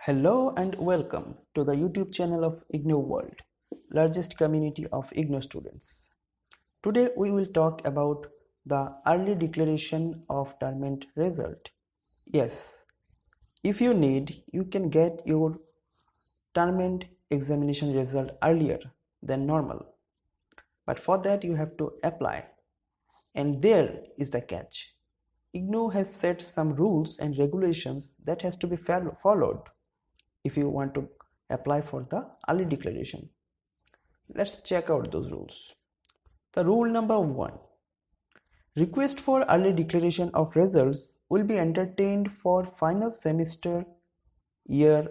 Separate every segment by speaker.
Speaker 1: Hello and welcome to the YouTube channel of Ignou World, largest community of Ignou students. Today we will talk about the early declaration of term result. Yes, if you need, you can get your term examination result earlier than normal. But for that you have to apply. And there is the catch. Ignou has set some rules and regulations that has to be followed if you want to apply for the early declaration. Let's check out those rules. The rule number 1. Request for early declaration of results will be entertained for final semester, year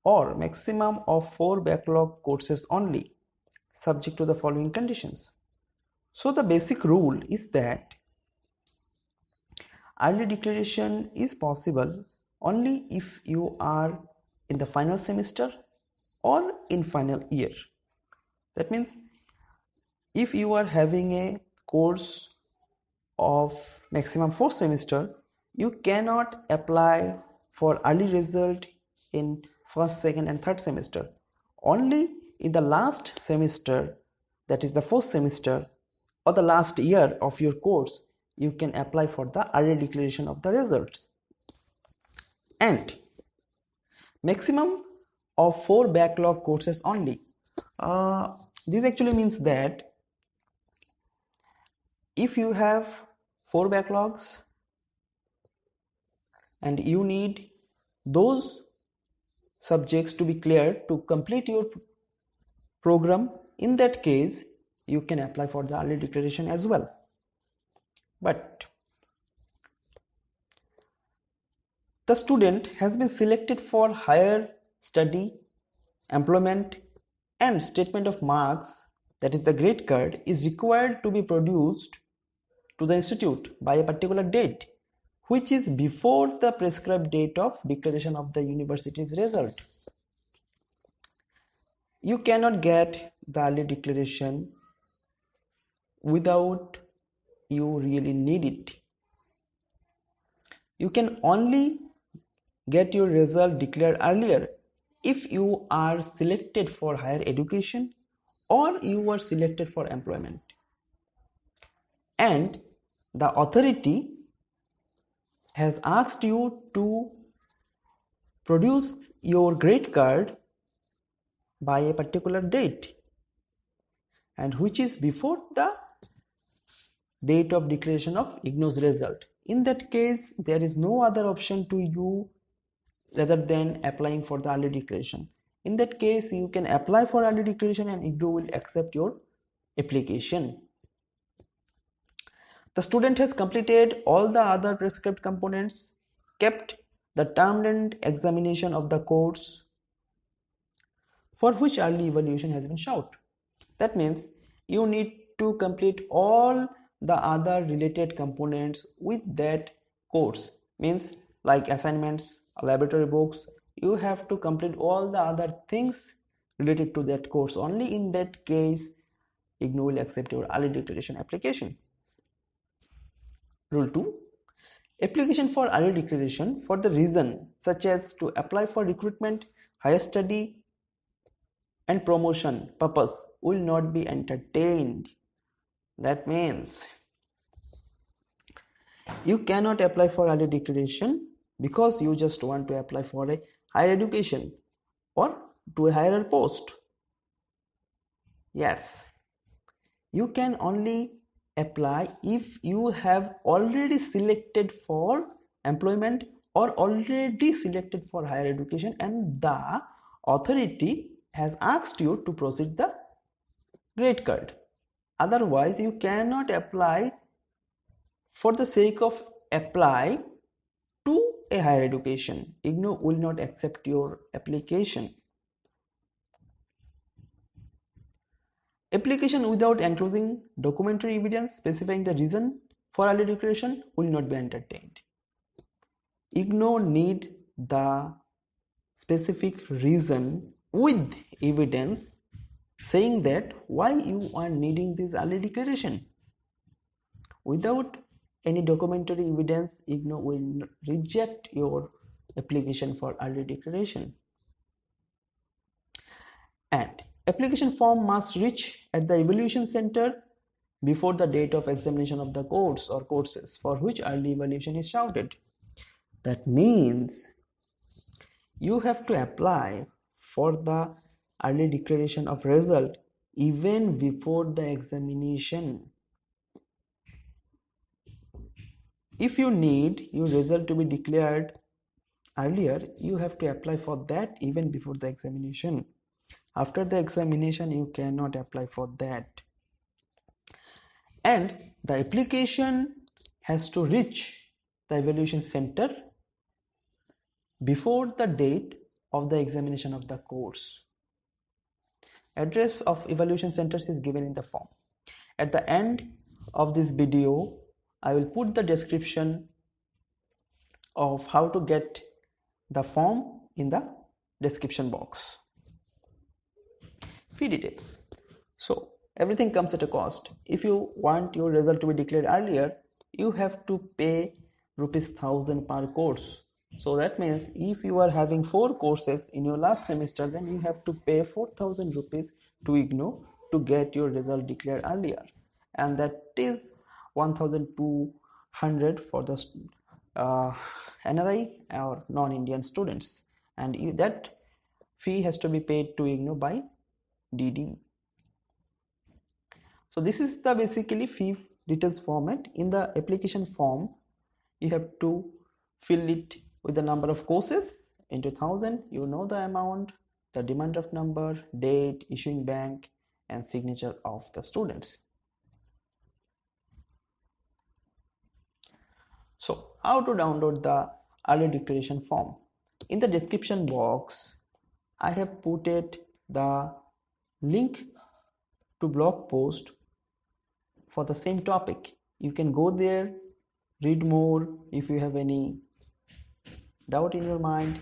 Speaker 1: or maximum of 4 backlog courses only, subject to the following conditions. So the basic rule is that early declaration is possible only if you are in the final semester or in final year. That means if you are having a course of maximum 4 semester, you cannot apply for early result in first, second and third semester. Only in the last semester, that is the fourth semester or the last year of your course, you can apply for the early declaration of the results. And maximum of 4 backlog courses only. This actually means that if you have 4 backlogs and you need those subjects to be cleared to complete your program, in that case you can apply for the early declaration as well. But the student has been selected for higher study, employment and statement of marks, that is the grade card, is required to be produced to the institute by a particular date, which is before the prescribed date of declaration of the university's result. You cannot get the early declaration without you really need it. You can only get your result declared earlier if you are selected for higher education or you are selected for employment. And the authority has asked you to produce your grade card by a particular date, and which is before the date of declaration of Ignou's result. In that case, there is no other option to you rather than applying for the early declaration. In that case, you can apply for early declaration and Ignou will accept your application. The student has completed all the other prescribed components, kept the term and examination of the course for which early evaluation has been sought. That means you need to complete all the other related components with that course. Means like assignments, laboratory books, you have to complete all the other things related to that course. Only in that case, Ignou will accept your early declaration application. Rule 2. Application for early declaration for the reason such as to apply for recruitment, higher study and promotion purpose will not be entertained. That means you cannot apply for early declaration because you just want to apply for a higher education or to a higher post. Yes, you can only apply if you have already selected for employment or already selected for higher education and the authority has asked you to proceed the grade card. Otherwise, you cannot apply for the sake of apply to a higher education. Ignou will not accept your application. Application without enclosing documentary evidence specifying the reason for early declaration will not be entertained. Ignou need the specific reason with evidence saying that why you are needing this early declaration. Without any documentary evidence, Ignou will reject your application for early declaration. And application form must reach at the evaluation center before the date of examination of the course or courses for which early evaluation is shouted. That means you have to apply for the early declaration of result even before the examination. If you need your result to be declared earlier, you have to apply for that even before the examination. After the examination, you cannot apply for that. And the application has to reach the evaluation center before the date of the examination of the course. Address of evaluation centers is given in the form. At the end of this video, I will put the description of how to get the form in the description box. Fee details. So everything comes at a cost. If you want your result to be declared earlier, you have to pay ₹1,000 per course. So that means if you are having 4 courses in your last semester, then you have to pay ₹4,000 to Ignou to get your result declared earlier, and that is 1,200 for the NRI or non-Indian students, and that fee has to be paid to Ignou by DD. So this is the basically fee details format. In the application form, you have to fill it with the number of courses into 1000. You know the amount, the demand draft number, date, issuing bank, and signature of the students. So how to download the early declaration form? In the description box, I have put it the link to blog post for the same topic. You can go there, read more if you have any doubt in your mind,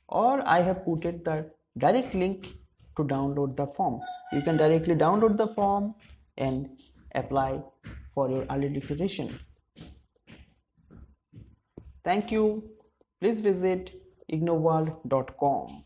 Speaker 1: or I have put it the direct link to download the form. You can directly download the form and apply for your early declaration. Thank you. Please visit ignowworld.com.